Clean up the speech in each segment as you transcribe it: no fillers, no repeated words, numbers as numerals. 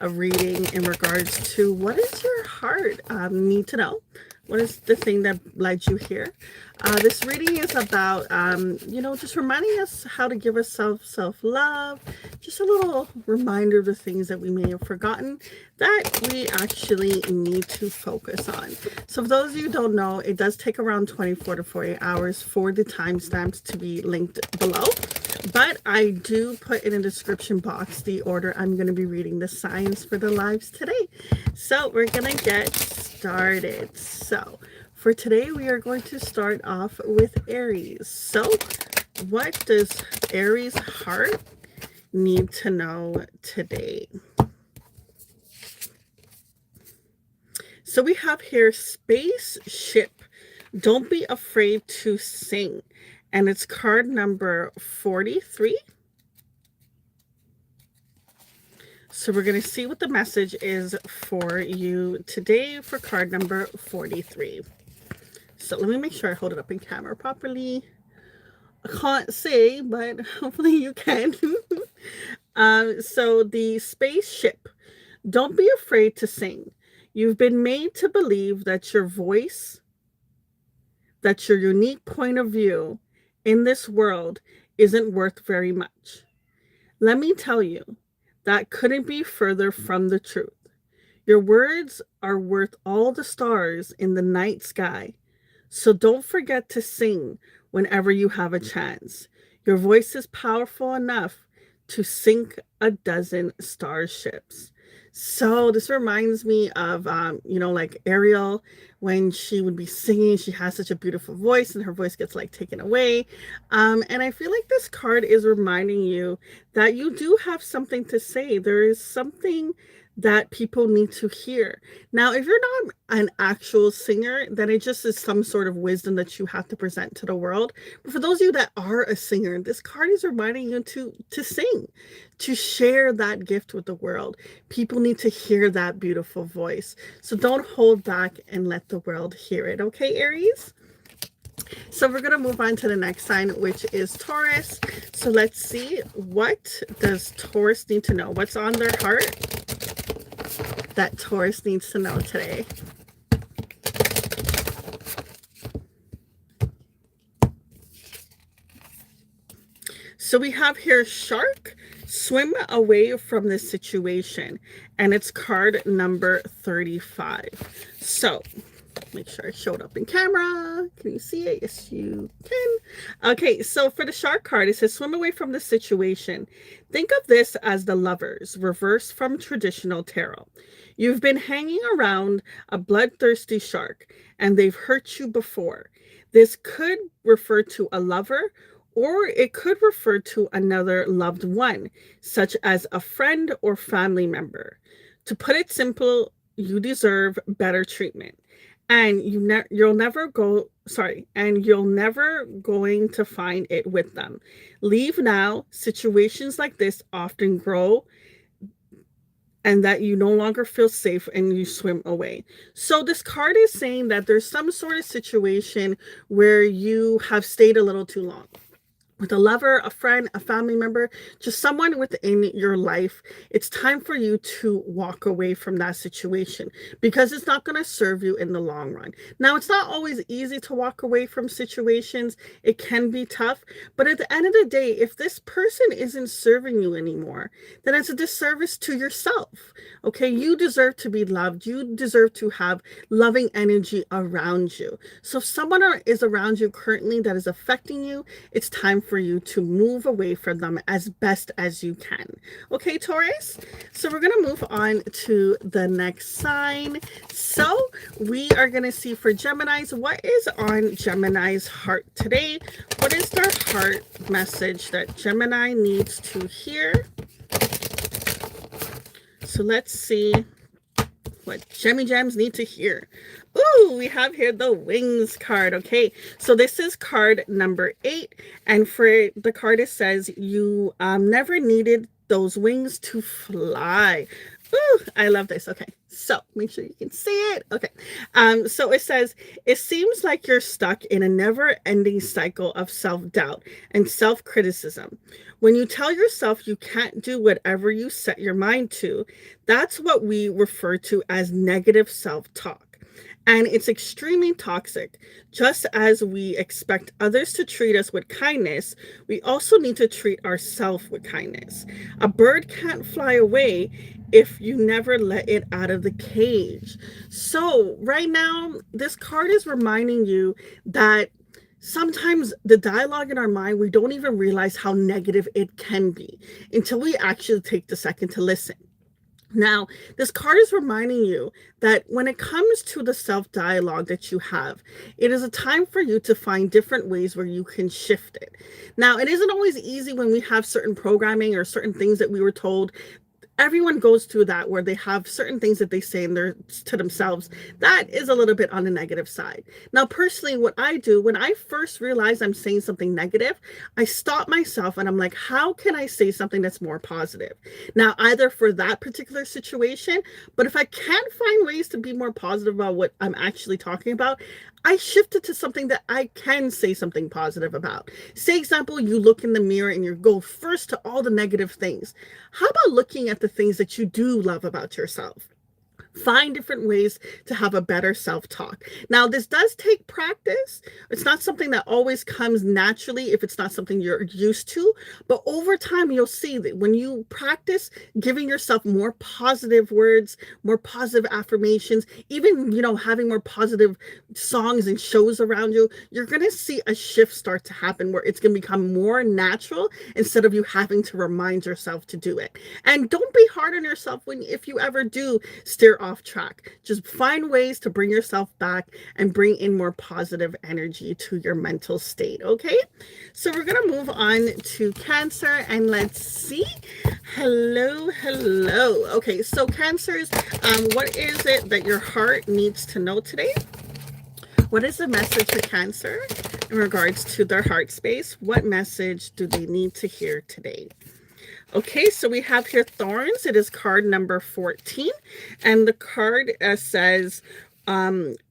a reading in regards to what is your heart need to know. What is the thing that led you here? This reading is about, just reminding us how to give ourselves self-love. Just a little reminder of the things that we may have forgotten that we actually need to focus on. So for those of you who don't know, it does take around 24 to 48 hours for the timestamps to be linked below. But I do put in the description box the order I'm going to be reading the signs for the lives today. So we're going to get started. So for today, we are going to start off with Aries. So what does Aries' heart need to know today? So we have here spaceship. Don't be afraid to sing. And it's card number 43. So we're going to see what the message is for you today for card number 43. So let me make sure I hold it up in camera properly. I can't see, but hopefully you can. So the spaceship. Don't be afraid to sing. You've been made to believe that your voice, that your unique point of view in this world isn't worth very much. Let me tell you, that couldn't be further from the truth. Your words are worth all the stars in the night sky. So don't forget to sing whenever you have a chance. Your voice is powerful enough to sink a dozen starships. So this reminds me of, like Ariel, when she would be singing, she has such a beautiful voice and her voice gets like taken away. And I feel like this card is reminding you that you do have something to say. There is something that people need to hear. Now, if you're not an actual singer, then it just is some sort of wisdom that you have to present to the world. But for those of you that are a singer, this card is reminding you to sing, to share that gift with the world. People need to hear that beautiful voice. So don't hold back and let the world hear it. Okay, Aries? So we're going to move on to the next sign, which is Taurus. So let's see, what does Taurus need to know? What's on their heart that Taurus needs to know today? So we have here shark, swim away from this situation, and it's card number 35. So make sure I showed up in camera. Can you see it? Yes, you can. Okay, so for the shark card, it says swim away from the situation. Think of this as the lovers, reversed from traditional tarot. You've been hanging around a bloodthirsty shark, and they've hurt you before. This could refer to a lover, or it could refer to another loved one, such as a friend or family member. To put it simple, you deserve better treatment. And you'll never going to find it with them. Leave now. Situations like this often grow, and that you no longer feel safe and you swim away. So this card is saying that there's some sort of situation where you have stayed a little too long. With a lover, a friend, a family member, just someone within your life, it's time for you to walk away from that situation because it's not going to serve you in the long run. Now, it's not always easy to walk away from situations. It can be tough. But at the end of the day, if this person isn't serving you anymore, then it's a disservice to yourself. Okay, you deserve to be loved. You deserve to have loving energy around you. So if someone is around you currently that is affecting you, it's time for you to move away from them as best as you can. Okay, Taurus? So we're going to move on to the next sign. So we are going to see for Geminis, what is on Gemini's heart today? What is their heart message that Gemini needs to hear? So let's see what Gemmy Gems need to hear. Ooh, we have here the Wings card. Okay, so this is card number 8, and for the card it says you never needed those wings to fly. Ooh, I love this. Okay, so make sure you can see it. Okay, so it says, it seems like you're stuck in a never-ending cycle of self-doubt and self-criticism. When you tell yourself you can't do whatever you set your mind to, that's what we refer to as negative self-talk. And it's extremely toxic. Just as we expect others to treat us with kindness, we also need to treat ourselves with kindness. A bird can't fly away if you never let it out of the cage. So, right now, this card is reminding you that sometimes the dialogue in our mind, we don't even realize how negative it can be until we actually take the second to listen. Now, this card is reminding you that when it comes to the self dialogue that you have, it is a time for you to find different ways where you can shift it. Now, it isn't always easy when we have certain programming or certain things that we were told. Everyone goes through that where they have certain things that they say to themselves that is a little bit on the negative side. Now, personally, what I do when I first realize I'm saying something negative, I stop myself and I'm like, how can I say something that's more positive? Now, either for that particular situation, but if I can't find ways to be more positive about what I'm actually talking about, I shift it to something that I can say something positive about. Say, example, you look in the mirror and you go first to all the negative things. How about looking at the things that you do love about yourself? Find different ways to have a better self-talk. Now, this does take practice. It's not something that always comes naturally if it's not something you're used to. But over time, you'll see that when you practice giving yourself more positive words, more positive affirmations, even, having more positive songs and shows around you, you're going to see a shift start to happen where it's going to become more natural instead of you having to remind yourself to do it. And don't be hard on yourself if you ever do steer off track. Just find ways to bring yourself back and bring in more positive energy to your mental state. Okay, so we're gonna move on to Cancer, and let's see. Hello. Okay, so Cancers, what is it that your heart needs to know today? What is the message for Cancer in regards to their heart space? What message do they need to hear today? Okay, so we have here Thorns. It is card number 14. And the card says,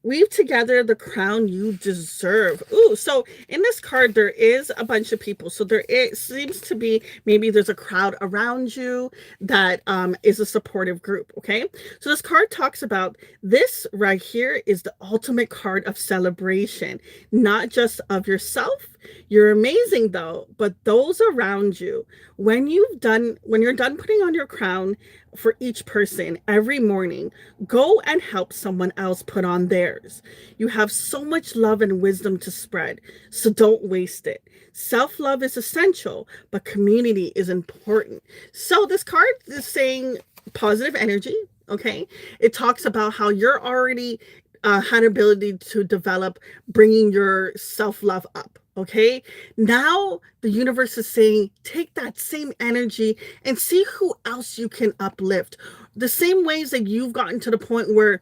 weave together the crown you deserve. Ooh, so in this card, there is a bunch of people. So seems to be, maybe there's a crowd around you that is a supportive group, okay? So this card talks about this right here is the ultimate card of celebration, not just of yourself. You're amazing though, but those around you, when you're done putting on your crown for each person every morning, go and help someone else put on theirs. You have so much love and wisdom to spread, so don't waste it. Self-love is essential, but community is important. So this card is saying positive energy, okay? It talks about how you're already had ability to develop bringing your self-love up. Okay, now the universe is saying, take that same energy and see who else you can uplift. The same ways that you've gotten to the point where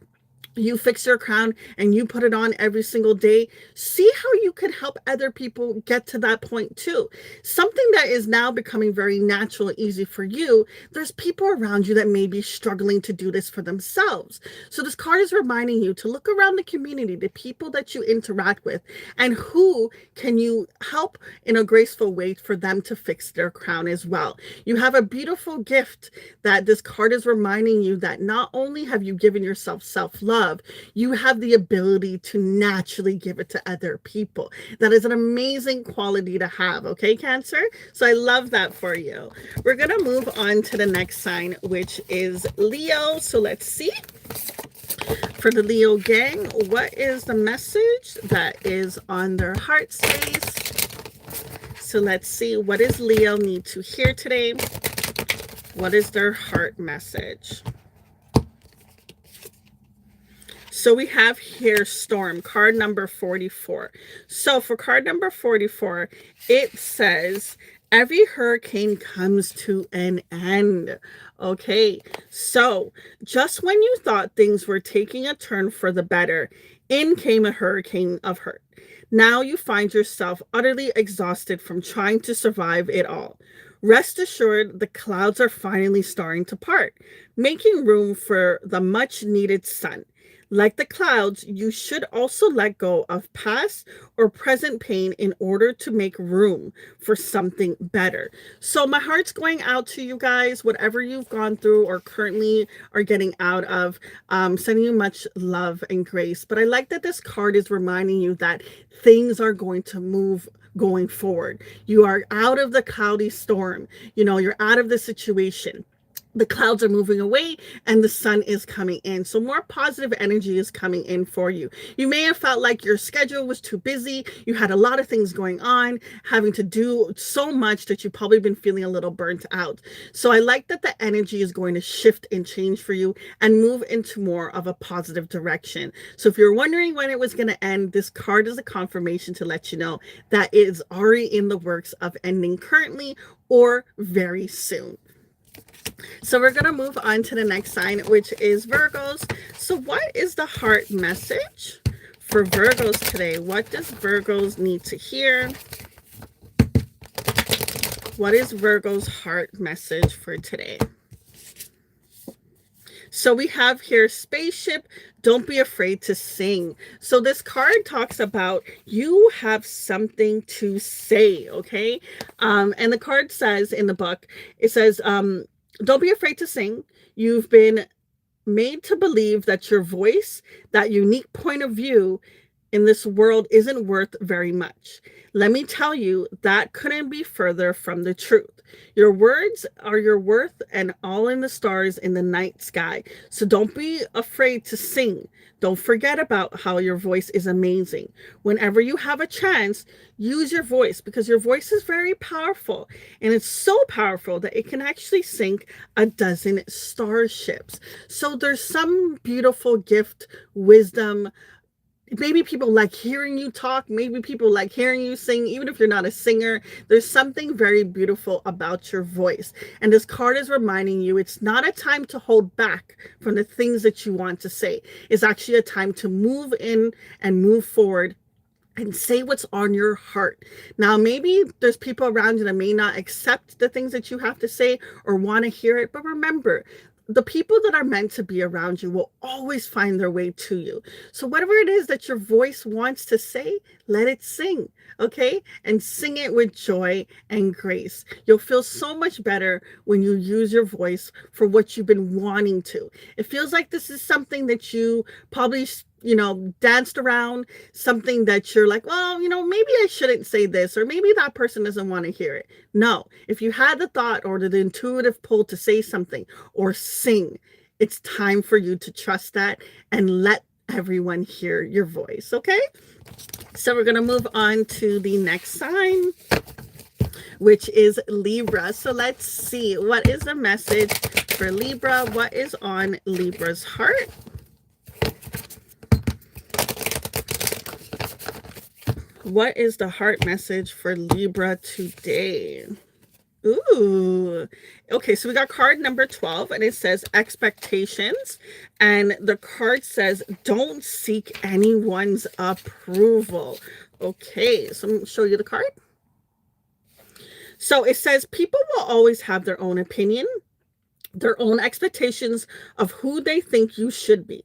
you fix your crown and you put it on every single day. See how you can help other people get to that point too. Something that is now becoming very natural and easy for you. There's people around you that may be struggling to do this for themselves. So this card is reminding you to look around the community, the people that you interact with, and who can you help in a graceful way for them to fix their crown as well. You have a beautiful gift that this card is reminding you that not only have you given yourself self-love, you have the ability to naturally give it to other people. That is an amazing quality to have, okay, Cancer? So I love that for you. We're going to move on to the next sign, which is Leo. So let's see. For the Leo gang, what is the message that is on their heart space? So let's see, what does Leo need to hear today? What is their heart message? So we have here Storm, card number 44. So for card number 44, it says, every hurricane comes to an end. Okay, so just when you thought things were taking a turn for the better, in came a hurricane of hurt. Now you find yourself utterly exhausted from trying to survive it all. Rest assured, the clouds are finally starting to part, making room for the much needed sun. Like the clouds, you should also let go of past or present pain in order to make room for something better. So, my heart's going out to you guys, whatever you've gone through or currently are getting out of. Sending you much love and grace. But I like that this card is reminding you that things are going to move going forward. You are out of the cloudy storm. You're out of the situation. The clouds are moving away and the sun is coming in. So more positive energy is coming in for you. You may have felt like your schedule was too busy. You had a lot of things going on, having to do so much that you've probably been feeling a little burnt out. So I like that the energy is going to shift and change for you and move into more of a positive direction. So if you're wondering when it was going to end, this card is a confirmation to let you know that it is already in the works of ending currently or very soon. So we're going to move on to the next sign, which is Virgos. So what is the heart message for Virgos today? What does Virgos need to hear? What is Virgo's heart message for today? So we have here spaceship. Don't be afraid to sing. So this card talks about you have something to say, okay? And the card says in the book, it says, don't be afraid to sing. You've been made to believe that your voice, that unique point of view in this world isn't worth very much. Let me tell you, that couldn't be further from the truth. Your words are your worth and all in the stars in the night sky. So don't be afraid to sing. Don't forget about how your voice is amazing. Whenever you have a chance, use your voice because your voice is very powerful. And it's so powerful that it can actually sink a dozen starships. So there's some beautiful gift, wisdom. Maybe people like hearing you talk. Maybe people like hearing you sing. Even if you're not a singer, there's something very beautiful about your voice. And this card is reminding you it's not a time to hold back from the things that you want to say. It's actually a time to move in and move forward and say what's on your heart. Now, maybe there's people around you that may not accept the things that you have to say or want to hear it. But remember, the people that are meant to be around you will always find their way to you. So whatever it is that your voice wants to say, let it sing, okay? And sing it with joy and grace. You'll feel so much better when you use your voice for what you've been wanting to. It feels like this is something that you probably danced around, something that you're like, well, maybe I shouldn't say this, or maybe that person doesn't want to hear it. No, if you had the thought or the intuitive pull to say something or sing, it's time for you to trust that and let everyone hear your voice, okay? So we're going to move on to the next sign, which is Libra. So let's see, what is the message for Libra? What is on Libra's heart? What is the heart message for Libra today? Ooh, okay, so we got card number 12 and it says expectations. And the card says, don't seek anyone's approval. Okay, so I'm going to show you the card. So it says people will always have their own opinion, their own expectations of who they think you should be.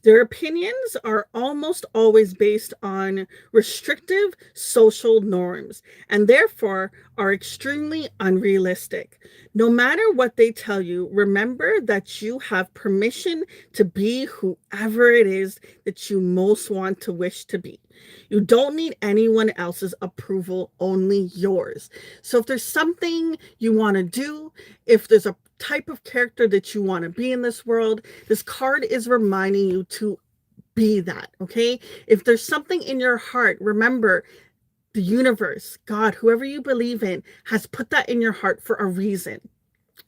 Their opinions are almost always based on restrictive social norms and therefore are extremely unrealistic. No matter what they tell you, remember that you have permission to be whoever it is that you most want to wish to be. You don't need anyone else's approval, only yours. So if there's something you want to do, if there's a type of character that you want to be in this world, this card is reminding you to be that, okay? If there's something in your heart, remember the universe, God, whoever you believe in, has put that in your heart for a reason.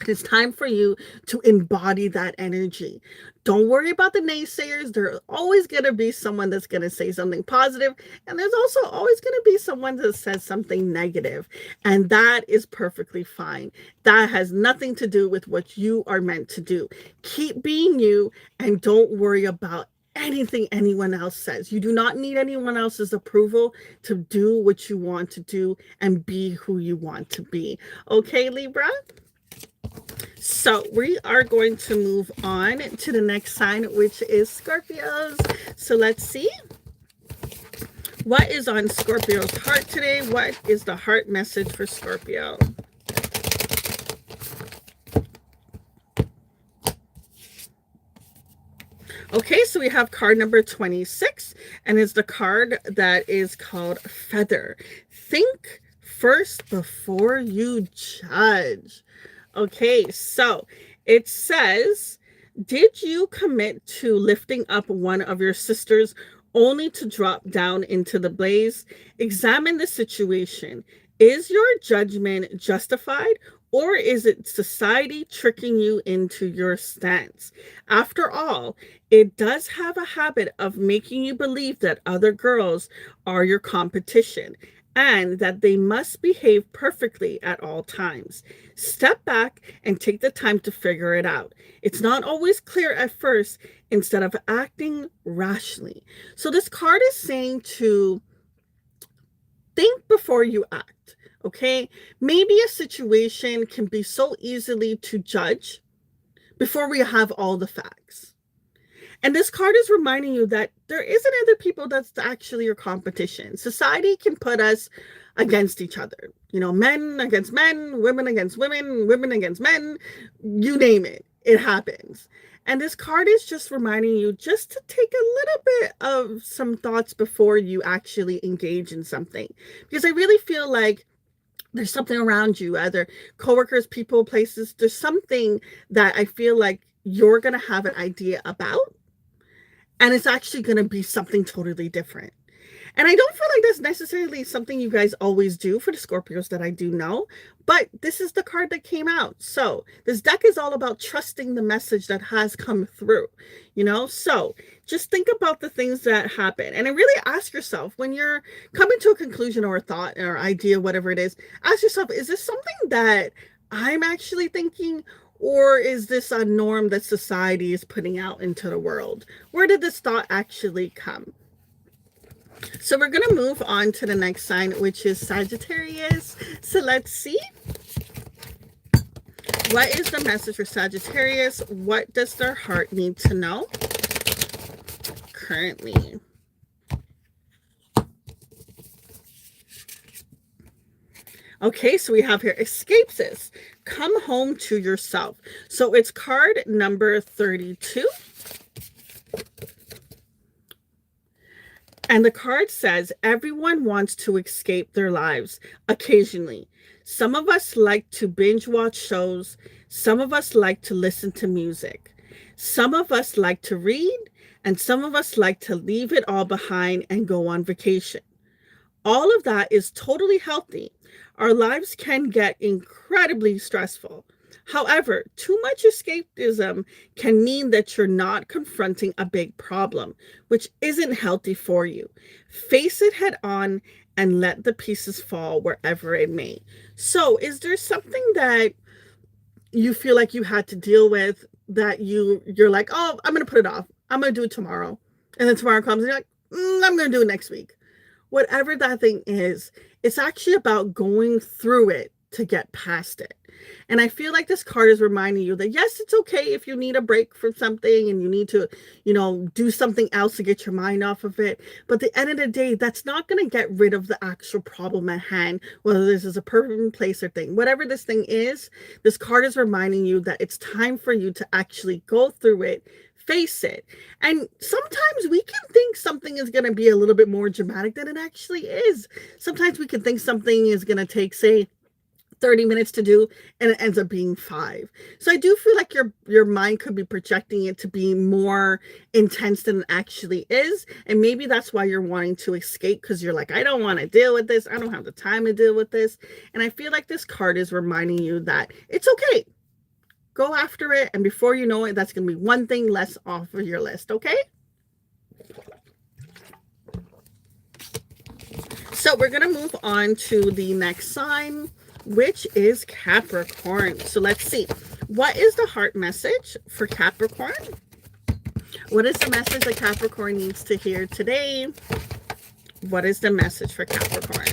It's time for you to embody that energy. Don't worry about the naysayers. There's always going to be someone that's going to say something positive, and there's also always going to be someone that says something negative, and that is perfectly fine. That has nothing to do with what you are meant to do. Keep being you and don't worry about anything anyone else says. You do not need anyone else's approval to do what you want to do and be who you want to be. Okay, Libra? So we are going to move on to the next sign, which is Scorpios. So let's see. What is on Scorpio's heart today? What is the heart message for Scorpio? Okay, so we have card number 26, and it's the card that is called Feather. Think first before you judge. Okay, so it says, did you commit to lifting up one of your sisters only to drop down into the blaze? Examine the situation. Is your judgment justified, or is it society tricking you into your stance? After all, it does have a habit of making you believe that other girls are your competition and that they must behave perfectly at all times. Step back and take the time to figure it out. It's not always clear at first, instead of acting rationally. So this card is saying to think before you act, okay? Maybe a situation can be so easily to judge before we have all the facts. And this card is reminding you that there isn't other people that's actually your competition. Society can put us against each other. You know, men against men, women against women, women against men, you name it. It happens. And this card is just reminding you just to take a little bit of some thoughts before you actually engage in something. Because I really feel like there's something around you, either coworkers, people, places. There's something that I feel like you're going to have an idea about. And it's actually going to be something totally different. And I don't feel like that's necessarily something you guys always do for the Scorpios that I do know. But this is the card that came out. So this deck is all about trusting the message that has come through. You know, so just think about the things that happen. And really ask yourself, when you're coming to a conclusion or a thought or idea, whatever it is, ask yourself, is this something that I'm actually thinking? Or is this a norm that society is putting out into the world? Where did this thought actually come? So we're going to move on to the next sign, which is Sagittarius. So let's see. What is the message for Sagittarius? What does their heart need to know currently? Okay, so we have here escapes. Come home to yourself. So it's card number 32. And the card says, everyone wants to escape their lives occasionally. Some of us like to binge watch shows. Some of us like to listen to music. Some of us like to read. And some of us like to leave it all behind and go on vacation. All of that is totally healthy. Our lives can get incredibly stressful. However, too much escapism can mean that you're not confronting a big problem, which isn't healthy for you. Face it head on and let the pieces fall wherever it may. So, is there something that you feel like you had to deal with that you're like, oh, I'm going to put it off. I'm going to do it tomorrow. And then tomorrow comes and you're like, I'm going to do it next week. Whatever that thing is, it's actually about going through it to get past it. And I feel like this card is reminding you that, yes, it's okay if you need a break from something and you need to, do something else to get your mind off of it. But at the end of the day, that's not going to get rid of the actual problem at hand, whether this is a person, place, or thing. Whatever this thing is, this card is reminding you that it's time for you to actually go through it, face it. And sometimes we can think something is going to be a little bit more dramatic than it actually is. Sometimes we can think something is going to take, say, 30 minutes to do, and it ends up being 5. So I do feel like your mind could be projecting it to be more intense than it actually is. And maybe that's why you're wanting to escape, because you're like, I don't want to deal with this. I don't have the time to deal with this. And I feel like this card is reminding you that it's okay. Go after it. And before you know it, that's going to be one thing less off of your list. Okay. So we're going to move on to the next sign, which is Capricorn. So let's see. What is the heart message for Capricorn? What is the message that Capricorn needs to hear today? What is the message for Capricorn?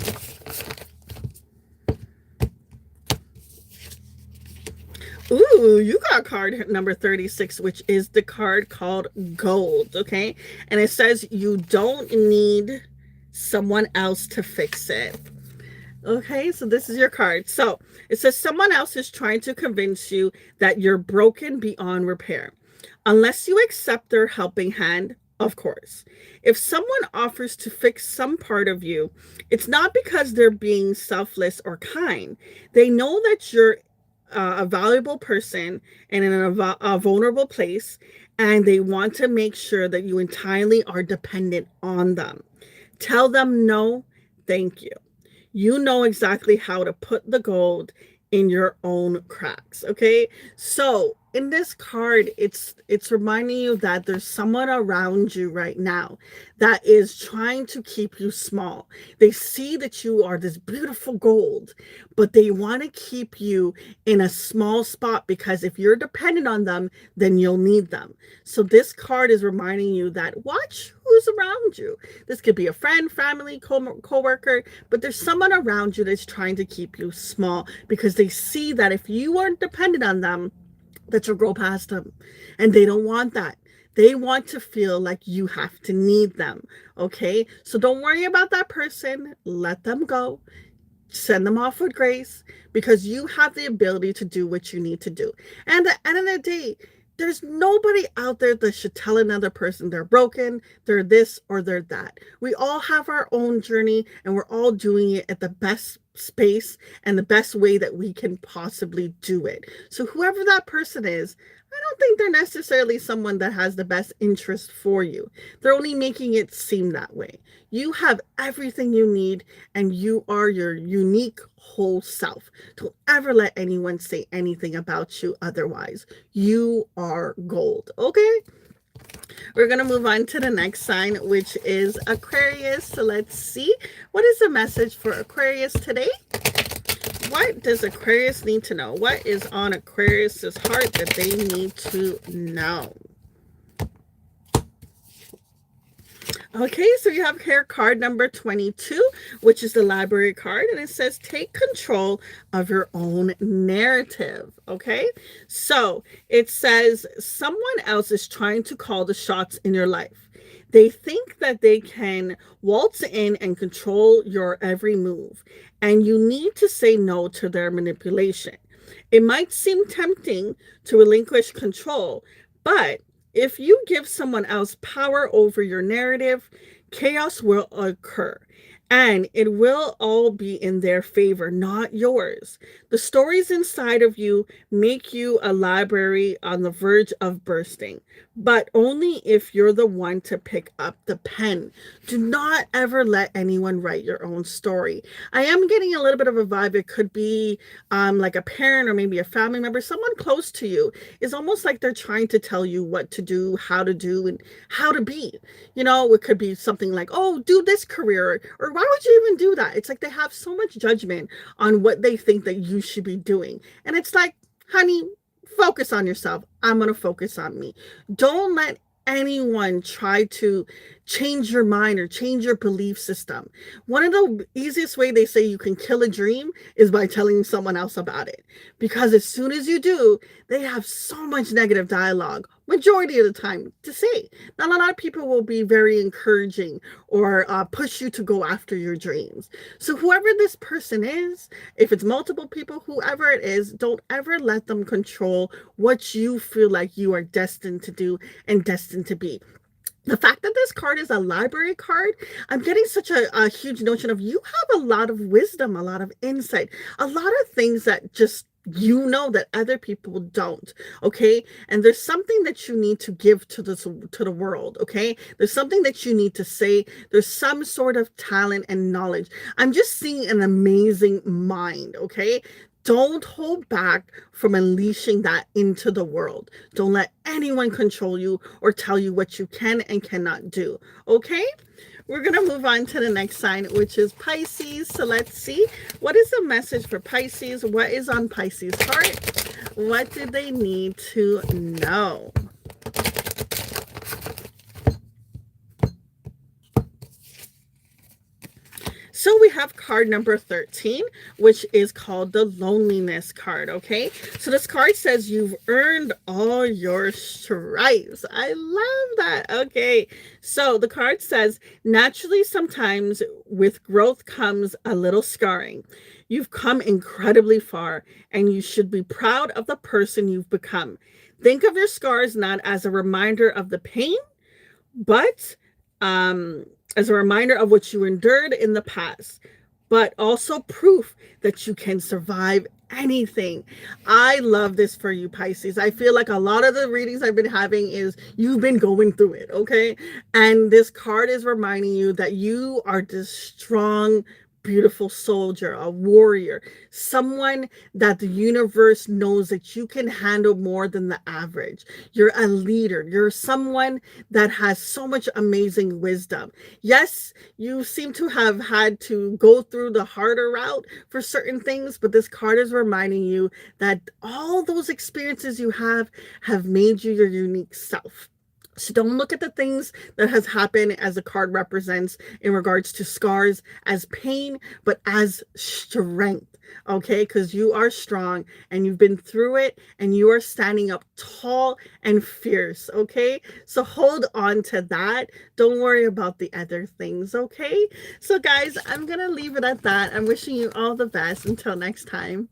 Ooh, you got card number 36, which is the card called Gold, okay? And it says you don't need someone else to fix it. Okay, so this is your card. So it says someone else is trying to convince you that you're broken beyond repair. Unless you accept their helping hand, of course. If someone offers to fix some part of you, it's not because they're being selfless or kind. They know that you're a valuable person and in a vulnerable place, and they want to make sure that you entirely are dependent on them. Tell them no, thank you. You know exactly how to put the gold in your own cracks, okay? So in this card, it's reminding you that there's someone around you right now that is trying to keep you small. They see that you are this beautiful gold, but they want to keep you in a small spot because if you're dependent on them, then you'll need them. So this card is reminding you that watch who's around you. This could be a friend, family, co-worker, but there's someone around you that's trying to keep you small because they see that if you aren't dependent on them, that you'll grow past them. And they don't want that. They want to feel like you have to need them. Okay? So don't worry about that person. Let them go. Send them off with grace because you have the ability to do what you need to do. And at the end of the day, there's nobody out there that should tell another person they're broken, they're this, or they're that. We all have our own journey and we're all doing it at the best space and the best way that we can possibly do it. So whoever that person is, I don't think they're necessarily someone that has the best interest for you. They're only making it seem that way. You have everything you need and you are your unique whole self. Don't ever let anyone say anything about you otherwise. You are gold, okay? We're going to move on to the next sign, which is Aquarius. So let's see. What is the message for Aquarius today? What does Aquarius need to know? What is on Aquarius's heart that they need to know? Okay, so you have here card number 22, which is the library card, and it says take control of your own narrative. Okay, so it says someone else is trying to call the shots in your life. They think that they can waltz in and control your every move, and you need to say no to their manipulation. It might seem tempting to relinquish control, but if you give someone else power over your narrative, chaos will occur. And it will all be in their favor, not yours. The stories inside of you make you a library on the verge of bursting, but only if you're the one to pick up the pen. Do not ever let anyone write your own story. I am getting a little bit of a vibe. It could be like a parent or maybe a family member, someone close to you. It's almost like they're trying to tell you what to do, and how to be. You know, it could be something like, oh, do this career, or why would you even do that? It's like they have so much judgment on what they think that you should be doing. And it's like, honey, focus on yourself. I'm going to focus on me. Don't let anyone try to change your mind or change your belief system. One of the easiest way they say you can kill a dream is by telling someone else about it. Because as soon as you do, they have so much negative dialogue, majority of the time, to say. Not a lot of people will be very encouraging or push you to go after your dreams. So whoever this person is, if it's multiple people, whoever it is, don't ever let them control what you feel like you are destined to do and destined to be. The fact that this card is a library card, I'm getting such a huge notion of you have a lot of wisdom, a lot of insight, a lot of things that just you know that other people don't. Okay, and there's something that you need to give to the world. Okay, there's something that you need to say. There's some sort of talent and knowledge. I'm just seeing an amazing mind. Okay, don't hold back from unleashing that into the world. Don't let anyone control you or tell you what you can and cannot do. Okay? We're going to move on to the next sign, which is Pisces. So let's see. What is the message for Pisces? What is on Pisces' heart? What do they need to know? So we have card number 13, which is called the loneliness card. Okay. So this card says you've earned all your stripes. I love that. Okay. So the card says naturally, sometimes with growth comes a little scarring. You've come incredibly far and you should be proud of the person you've become. Think of your scars not as a reminder of the pain, but as a reminder of what you endured in the past, but also proof that you can survive anything. I love this for you, Pisces. I feel like a lot of the readings I've been having is you've been going through it, okay? And this card is reminding you that you are this strong, beautiful soldier, a warrior, someone that the universe knows that you can handle more than the average. You're a leader. You're someone that has so much amazing wisdom. Yes, you seem to have had to go through the harder route for certain things, but this card is reminding you that all those experiences you have made you your unique self. So don't look at the things that has happened as the card represents in regards to scars as pain, but as strength, okay? Because you are strong and you've been through it and you are standing up tall and fierce, okay? So hold on to that. Don't worry about the other things, okay? So guys, I'm going to leave it at that. I'm wishing you all the best. Until next time.